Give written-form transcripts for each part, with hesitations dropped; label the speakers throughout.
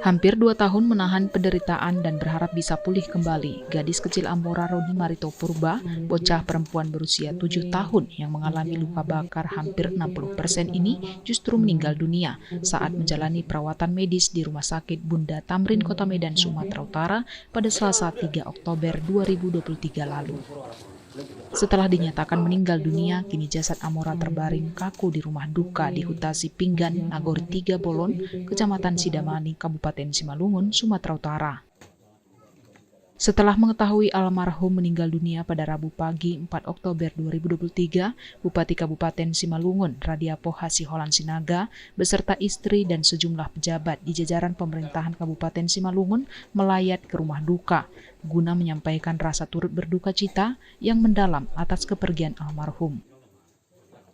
Speaker 1: Hampir 2 tahun menahan penderitaan dan berharap bisa pulih kembali, gadis kecil Amora Roni Marito Purba, bocah perempuan berusia 7 tahun yang mengalami luka bakar hampir 60% ini justru meninggal dunia saat menjalani perawatan medis di Rumah Sakit Bunda Tamrin, Kota Medan, Sumatera Utara pada Selasa 3 Oktober 2023 lalu. Setelah dinyatakan meninggal dunia, kini jasad Amora terbaring kaku di rumah duka di Hutasi Pinggan, Nagori 3 Bolon, Kecamatan Sidamani, Kabupaten Simalungun, Sumatera Utara. Setelah mengetahui almarhum meninggal dunia pada Rabu pagi 4 Oktober 2023, Bupati Kabupaten Simalungun, Radiapoh Hasiholan Sinaga, beserta istri dan sejumlah pejabat di jajaran pemerintahan Kabupaten Simalungun melayat ke rumah duka, guna menyampaikan rasa turut berduka cita yang mendalam atas kepergian almarhum.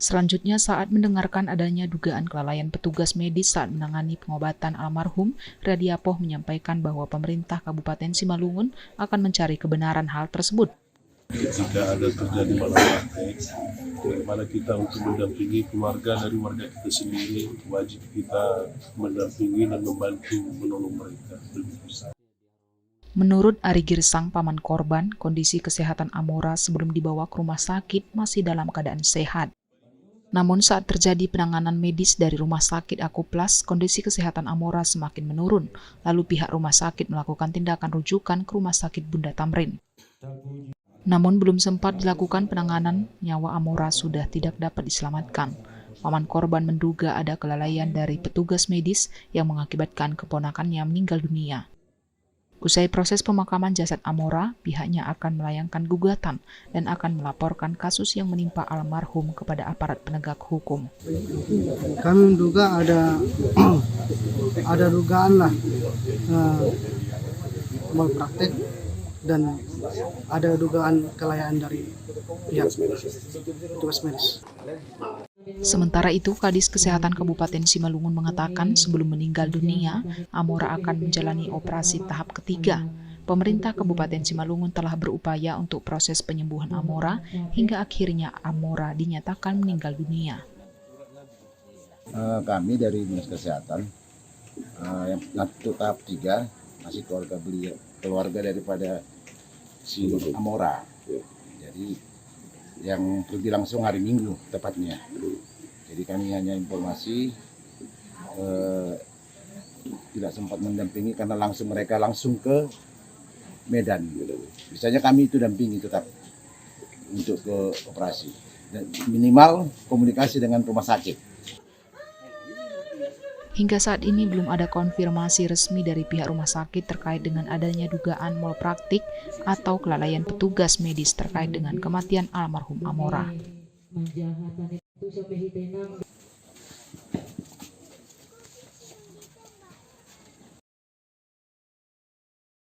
Speaker 1: Selanjutnya, saat mendengarkan adanya dugaan kelalaian petugas medis saat menangani pengobatan almarhum, Radiapoh menyampaikan bahwa pemerintah Kabupaten Simalungun akan mencari kebenaran hal tersebut.
Speaker 2: Jika ada terjadi malapraktek, bagaimana kita untuk mendampingi keluarga dari warga kita sendiri, wajib kita mendampingi dan membantu menolong mereka.
Speaker 1: Menurut Ari Girsang, paman korban, kondisi kesehatan Amora sebelum dibawa ke rumah sakit masih dalam keadaan sehat. Namun saat terjadi penanganan medis dari Rumah Sakit Akuplas, kondisi kesehatan Amora semakin menurun. Lalu pihak rumah sakit melakukan tindakan rujukan ke Rumah Sakit Bunda Tamrin. Namun belum sempat dilakukan penanganan, nyawa Amora sudah tidak dapat diselamatkan. Paman korban menduga ada kelalaian dari petugas medis yang mengakibatkan keponakannya meninggal dunia. Usai proses pemakaman jasad Amora, pihaknya akan melayangkan gugatan dan akan melaporkan kasus yang menimpa almarhum kepada aparat penegak hukum.
Speaker 3: Kami menduga ada dugaan lah malpraktek dan ada dugaan kelalaian dari pihak petugas medis.
Speaker 1: Sementara itu, Kadis Kesehatan Kabupaten Simalungun mengatakan sebelum meninggal dunia, Amora akan menjalani operasi tahap ketiga. Pemerintah Kabupaten Simalungun telah berupaya untuk proses penyembuhan Amora hingga akhirnya Amora dinyatakan meninggal dunia.
Speaker 4: Kami dari Dinas Kesehatan yang untuk tahap 3 masih keluarga daripada si Amora. Jadi yang pergi langsung hari Minggu tepatnya. Jadi kami hanya informasi tidak sempat mendampingi karena mereka langsung ke Medan. Biasanya kami itu dampingi tetap untuk ke operasi. Dan minimal komunikasi dengan rumah sakit.
Speaker 1: Hingga saat ini belum ada konfirmasi resmi dari pihak rumah sakit terkait dengan adanya dugaan malpraktik atau kelalaian petugas medis terkait dengan kematian almarhum Amora.